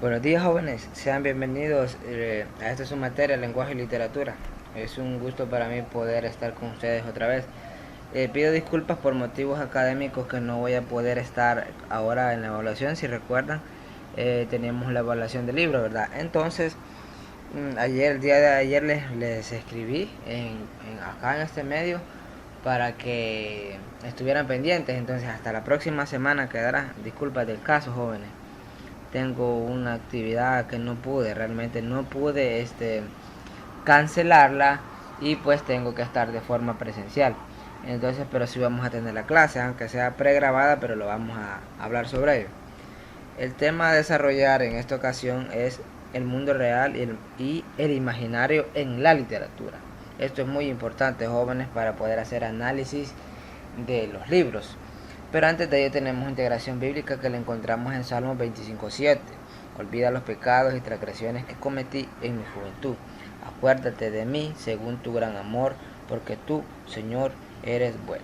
Buenos días, jóvenes, sean bienvenidos a esta su materia, lenguaje y literatura. Es un gusto para mí poder estar con ustedes otra vez. Pido disculpas por motivos académicos que no voy a poder estar ahora en la evaluación. Si recuerdan, teníamos la evaluación del libro, ¿verdad? Entonces, el día de ayer les escribí acá en este medio para que estuvieran pendientes. Entonces, hasta la próxima semana quedará. Disculpas del caso, jóvenes. Tengo una actividad que realmente no pude cancelarla, y pues tengo que estar de forma presencial. Entonces, pero sí vamos a tener la clase, aunque sea pregrabada, pero lo vamos a hablar sobre ello. El tema a desarrollar en esta ocasión es el mundo real y el imaginario en la literatura. Esto es muy importante, jóvenes, para poder hacer análisis de los libros. Pero antes de ello tenemos integración bíblica que la encontramos en Salmos 25:7. Olvida los pecados y transgresiones que cometí en mi juventud. Acuérdate de mí según tu gran amor, porque tú, Señor, eres bueno.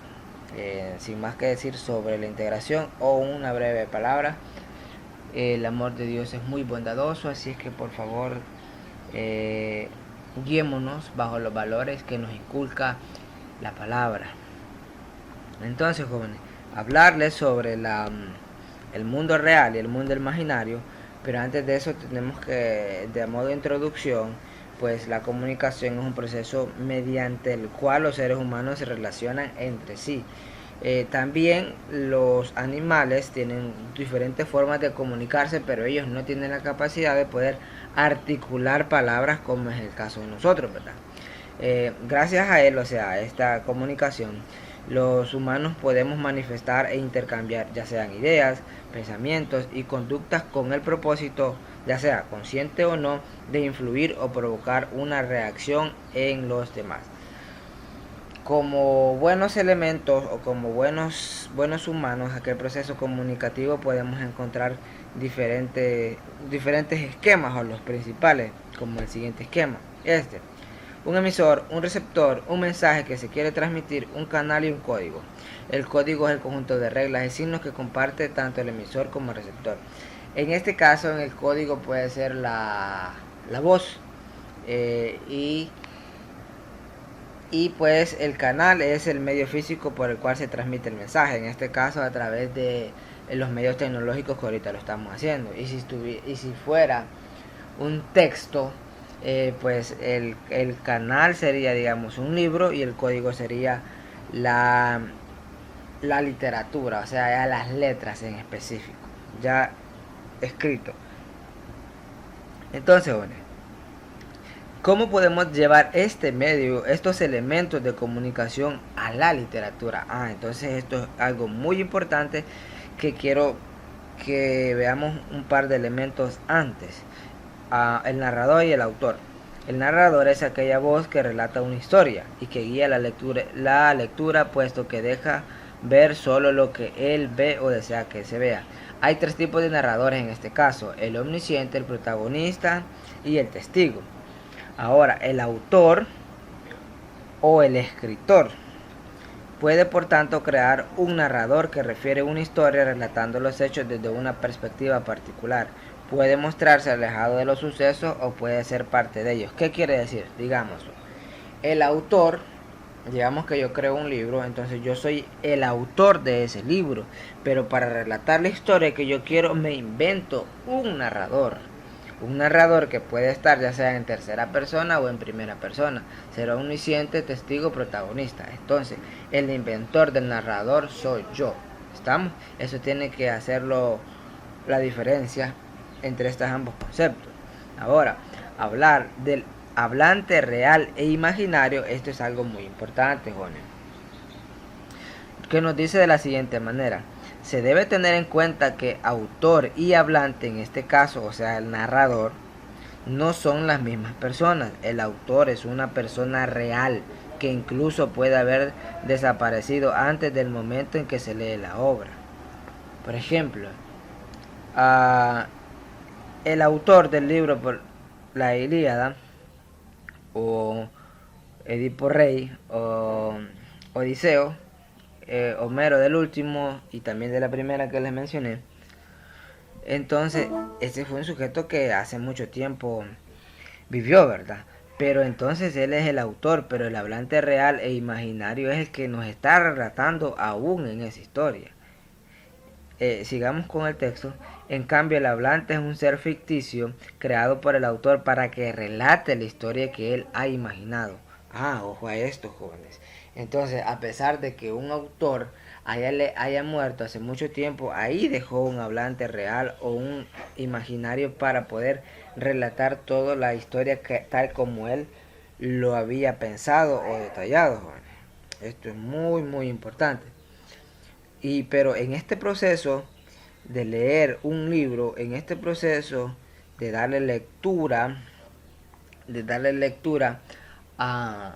Sin más que decir sobre la integración o una breve palabra, el amor de Dios es muy bondadoso, así es que por favor eh, guiémonos bajo los valores que nos inculca la palabra. Entonces, jóvenes, hablarles sobre el mundo real y el mundo imaginario, pero antes de eso tenemos que, de modo de introducción, pues la comunicación es un proceso mediante el cual los seres humanos se relacionan entre sí. También los animales tienen diferentes formas de comunicarse, pero ellos no tienen la capacidad de poder articular palabras como es el caso de nosotros, ¿verdad? Gracias a él, o sea, a esta comunicación, los humanos podemos manifestar e intercambiar ya sean ideas, pensamientos y conductas con el propósito, ya sea consciente o no, de influir o provocar una reacción en los demás. Como buenos elementos o como buenos humanos, aquel proceso comunicativo podemos encontrar diferentes esquemas, o los principales, como el siguiente esquema. Un emisor, un receptor, un mensaje que se quiere transmitir, un canal y un código. El código es el conjunto de reglas y signos que comparte tanto el emisor como el receptor. En este caso, en el código puede ser la voz, eh, y y pues el canal es el medio físico por el cual se transmite el mensaje, en este caso a través de los medios tecnológicos que ahorita lo estamos haciendo. Y si fuera un texto, pues el canal sería, digamos, un libro, y el código sería la, la literatura, o sea, ya las letras en específico, ya escrito. Entonces, bueno, ¿cómo podemos llevar este medio, estos elementos de comunicación a la literatura? Entonces esto es algo muy importante que quiero que veamos un par de elementos antes. El narrador y el autor. El narrador es aquella voz que relata una historia y que guía la lectura, puesto que deja ver solo lo que él ve o desea que se vea. Hay tres tipos de narradores en este caso: el omnisciente, el protagonista y el testigo. Ahora, el autor o el escritor puede por tanto crear un narrador que refiere una historia relatando los hechos desde una perspectiva particular. Puede mostrarse alejado de los sucesos o puede ser parte de ellos. ¿Qué quiere decir? Digámoslo. El autor, digamos que yo creo un libro, entonces yo soy el autor de ese libro, pero para relatar la historia que yo quiero me invento un narrador. Un narrador que puede estar ya sea en tercera persona o en primera persona. Será omnisciente, testigo, protagonista. Entonces, el inventor del narrador soy yo. ¿Estamos? Eso tiene que hacerlo la diferencia entre estos ambos conceptos. Ahora, hablar del hablante real e imaginario, esto es algo muy importante, jóvenes, que nos dice de la siguiente manera: se debe tener en cuenta que autor y hablante, en este caso, o sea, el narrador, no son las mismas personas. El autor es una persona real que incluso puede haber desaparecido antes del momento en que se lee la obra. Por ejemplo, uh, el autor del libro por la Ilíada, o Edipo Rey, o Odiseo, Homero del último y también de la primera que les mencioné, Entonces, ese fue un sujeto que hace mucho tiempo vivió, ¿verdad? Pero entonces él es el autor, pero el hablante real e imaginario es el que nos está relatando aún en esa historia. Sigamos con el texto. En cambio, el hablante es un ser ficticio creado por el autor para que relate la historia que él ha imaginado. Ah, ojo a esto, jóvenes. Entonces, a pesar de que un autor haya muerto hace mucho tiempo, ahí dejó un hablante real o un imaginario para poder relatar toda la historia tal como él lo había pensado o detallado, jóvenes. Esto es muy, muy importante. Pero en este proceso de leer un libro, en este proceso de darle lectura a,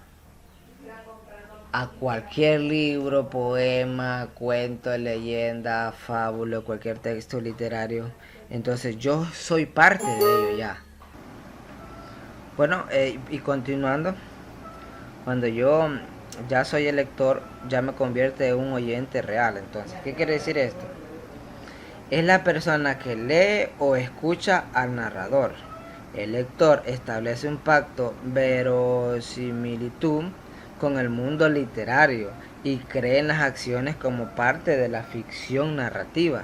a cualquier libro, poema, cuento, leyenda, fábula, cualquier texto literario, entonces yo soy parte de ello ya. Bueno, y continuando, cuando yo ya soy el lector, ya me convierte en un oyente real. Entonces, ¿qué quiere decir esto? Es la persona que lee o escucha al narrador. El lector establece un pacto verosimilitud con el mundo literario y cree en las acciones como parte de la ficción narrativa.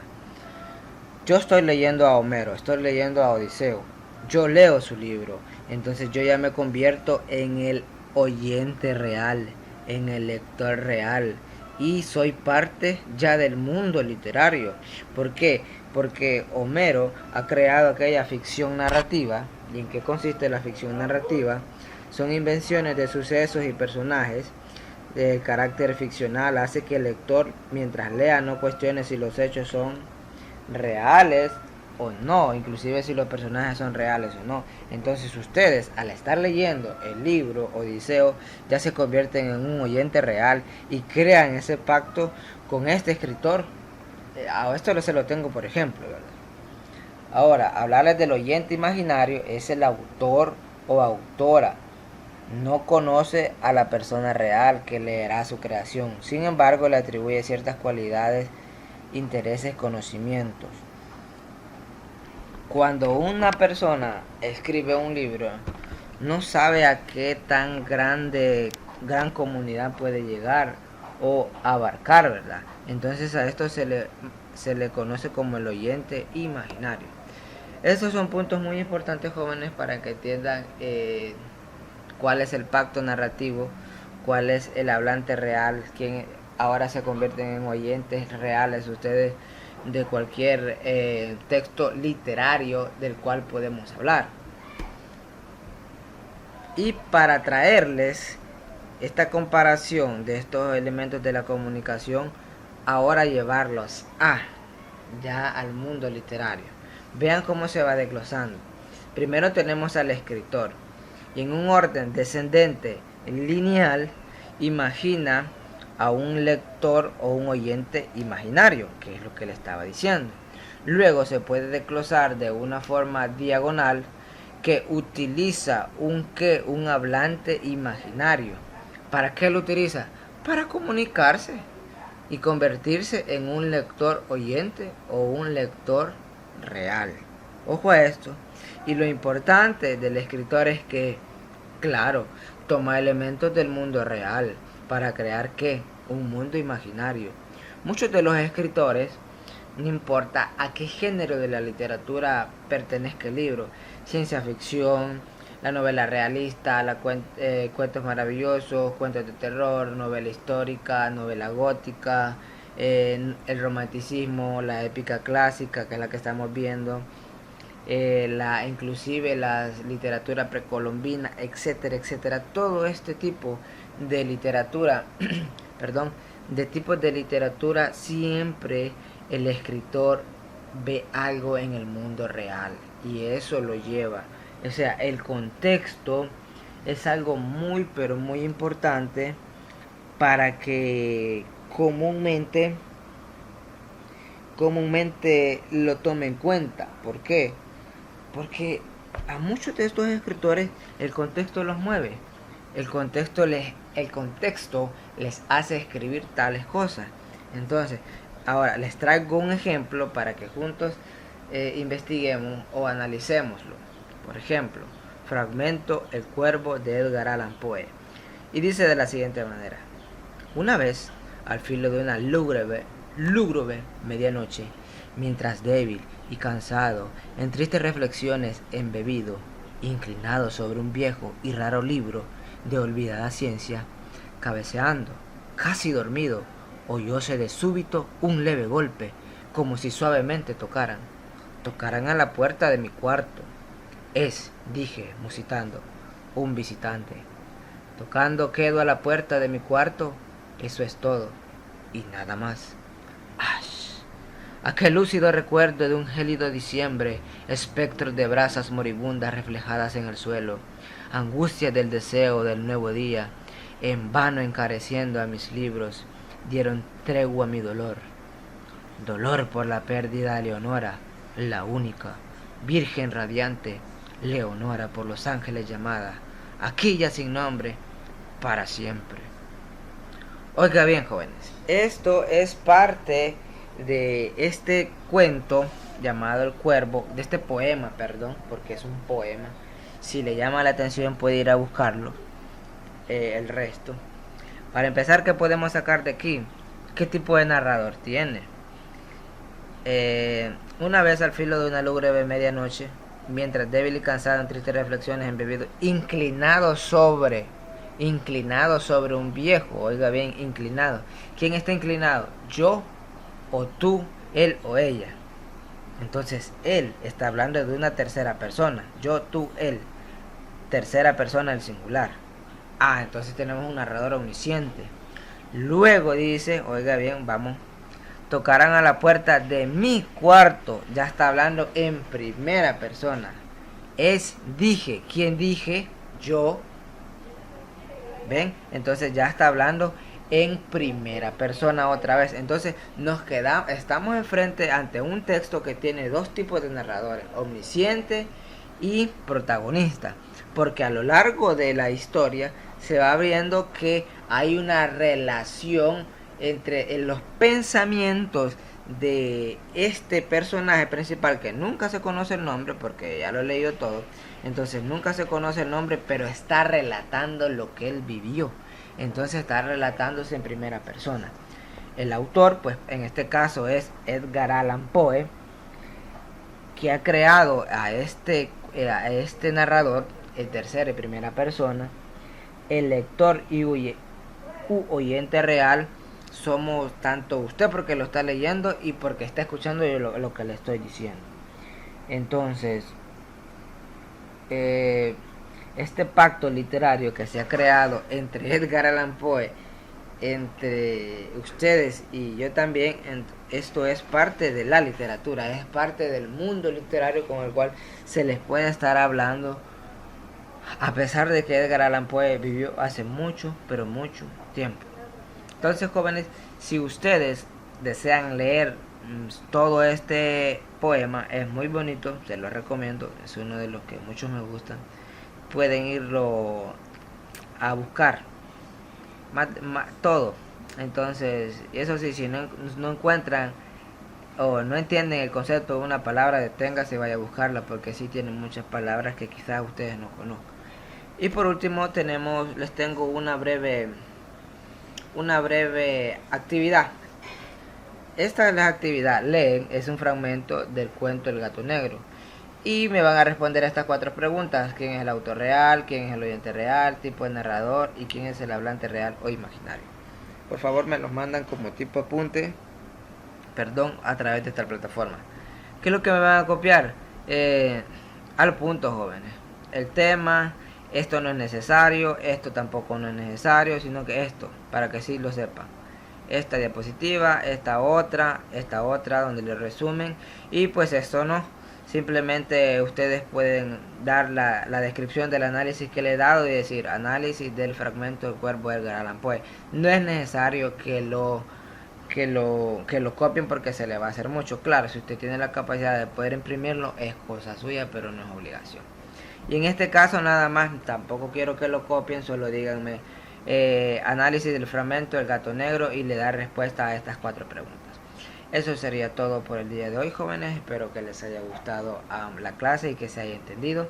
Yo estoy leyendo a Homero, estoy leyendo a Odiseo, yo leo su libro, entonces yo ya me convierto en el oyente real, en el lector real y soy parte ya del mundo literario. ¿Por qué? Porque Homero ha creado aquella ficción narrativa. ¿Y en qué consiste la ficción narrativa? Son invenciones de sucesos y personajes de carácter ficcional. Hace que el lector, mientras lea, no cuestione si los hechos son reales o no, inclusive si los personajes son reales o no. Entonces ustedes, al estar leyendo el libro Odiseo, ya se convierten en un oyente real y crean ese pacto con este escritor. A esto se lo tengo por ejemplo, ¿verdad? Ahora, hablarles del oyente imaginario es el autor o autora. No conoce a la persona real que leerá su creación. Sin embargo, le atribuye ciertas cualidades, intereses, conocimientos. Cuando una persona escribe un libro, no sabe a qué tan gran comunidad puede llegar o abarcar, ¿verdad? Entonces a esto se le conoce como el oyente imaginario. Estos son puntos muy importantes, jóvenes, para que entiendan cuál es el pacto narrativo, cuál es el hablante real, quién ahora se convierten en oyentes reales ustedes de cualquier texto literario del cual podemos hablar. Y para traerles esta comparación de estos elementos de la comunicación, ahora llevarlos ya al mundo literario. Vean cómo se va desglosando. Primero tenemos al escritor y en un orden descendente lineal imagina a un lector o un oyente imaginario, que es lo que le estaba diciendo. Luego se puede desglosar de una forma diagonal que utiliza un hablante imaginario. ¿Para qué lo utiliza? Para comunicarse y convertirse en un lector oyente o un lector real. Ojo a esto. Y lo importante del escritor es que, claro, toma elementos del mundo real para crear ¿qué? Un mundo imaginario. Muchos de los escritores, no importa a qué género de la literatura pertenezca el libro, ciencia ficción, la novela realista, cuentos maravillosos, cuentos de terror, novela histórica, novela gótica, el romanticismo, la épica clásica, que es la que estamos viendo, inclusive la literatura precolombina, etcétera, etcétera. Todo este tipo de literatura, perdón, de tipos de literatura, siempre el escritor ve algo en el mundo real y eso lo lleva. O sea, el contexto es algo muy, pero muy importante para que comúnmente lo tome en cuenta. ¿Por qué? Porque a muchos de estos escritores el contexto los mueve. El contexto les hace escribir tales cosas. Entonces, ahora les traigo un ejemplo para que juntos investiguemos o analicémoslo. Por ejemplo, fragmento El Cuervo de Edgar Allan Poe. Y dice de la siguiente manera: una vez, al filo de una lúgubre medianoche, mientras débil y cansado, en tristes reflexiones embebido, inclinado sobre un viejo y raro libro de olvidada ciencia, cabeceando, casi dormido, oyóse de súbito un leve golpe, como si suavemente tocaran a la puerta de mi cuarto. Es, dije, musitando, un visitante. Tocando quedo a la puerta de mi cuarto, eso es todo, y nada más. ¡Ash! Aquel lúcido recuerdo de un gélido diciembre, espectro de brasas moribundas reflejadas en el suelo, angustia del deseo del nuevo día, en vano encareciendo a mis libros, dieron tregua a mi dolor. Dolor por la pérdida de Leonora, la única, virgen radiante, Leonora por los ángeles llamada, aquella sin nombre, para siempre. Oiga bien, jóvenes, esto es parte de este cuento llamado El Cuervo, de este poema, perdón, porque es un poema. Si le llama la atención puede ir a buscarlo, el resto. Para empezar, ¿qué podemos sacar de aquí? ¿Qué tipo de narrador tiene? Una vez al filo de una lúgubre medianoche, mientras débil y cansado en tristes reflexiones embebido, inclinado sobre un viejo, oiga bien, inclinado. ¿Quién está inclinado? ¿Yo o tú, él o ella? Entonces él está hablando de una tercera persona, yo, tú, él, tercera persona del singular. Entonces tenemos un narrador omnisciente. Luego dice, oiga bien, vamos, tocarán a la puerta de mi cuarto. Ya está hablando en primera persona. Es, dije. ¿Quién dije? Yo. ¿Ven? Entonces ya está hablando en primera persona otra vez. Entonces estamos enfrente ante un texto que tiene dos tipos de narradores: omnisciente y protagonista. Porque a lo largo de la historia se va viendo que hay una relación entre los pensamientos de este personaje principal, que nunca se conoce el nombre porque ya lo he leído todo. Entonces nunca se conoce el nombre, pero está relatando lo que él vivió. Entonces está relatándose en primera persona. El autor, pues en este caso es Edgar Allan Poe, que ha creado a este narrador en tercera y primera persona. El lector y oyente real somos tanto usted, porque lo está leyendo, y porque está escuchando yo lo que le estoy diciendo. Entonces, este pacto literario que se ha creado entre Edgar Allan Poe, entre ustedes y yo también, esto es parte de la literatura, es parte del mundo literario con el cual se les puede estar hablando, a pesar de que Edgar Allan Poe vivió hace mucho, pero mucho tiempo. Entonces, jóvenes, si ustedes desean leer todo este poema, es muy bonito, se lo recomiendo, es uno de los que muchos me gustan. Pueden irlo a buscar todo. Entonces, eso sí, si no encuentran o no entienden el concepto de una palabra, deténgase y vaya a buscarla, porque sí tienen muchas palabras que quizás ustedes no conozcan. Y por último les tengo una breve actividad. Esta es la actividad. Leen, es un fragmento del cuento El Gato Negro. Y me van a responder a estas 4 preguntas: ¿quién es el autor real? ¿Quién es el oyente real? ¿Tipo de narrador? ¿Y quién es el hablante real o imaginario? Por favor, me los mandan como tipo apunte, a través de esta plataforma. ¿Qué es lo que me van a copiar? Al punto, jóvenes. El tema, esto no es necesario, esto tampoco no es necesario, sino que esto, para que sí lo sepan. Esta diapositiva, esta otra, donde le resumen. Y pues esto no, simplemente ustedes pueden dar la descripción del análisis que le he dado y decir: análisis del fragmento del Cuervo de Edgar Allan Poe. No es necesario que lo copien, porque se le va a hacer mucho. Claro, si usted tiene la capacidad de poder imprimirlo, es cosa suya, pero no es obligación. Y en este caso nada más, tampoco quiero que lo copien, solo díganme análisis del fragmento del Gato Negro y le da respuesta a estas 4 preguntas. Eso sería todo por el día de hoy, jóvenes. Espero que les haya gustado la clase y que se haya entendido.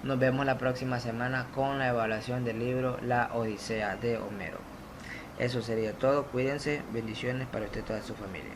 Nos vemos la próxima semana con la evaluación del libro La Odisea de Homero. Eso sería todo. Cuídense. Bendiciones para usted y toda su familia.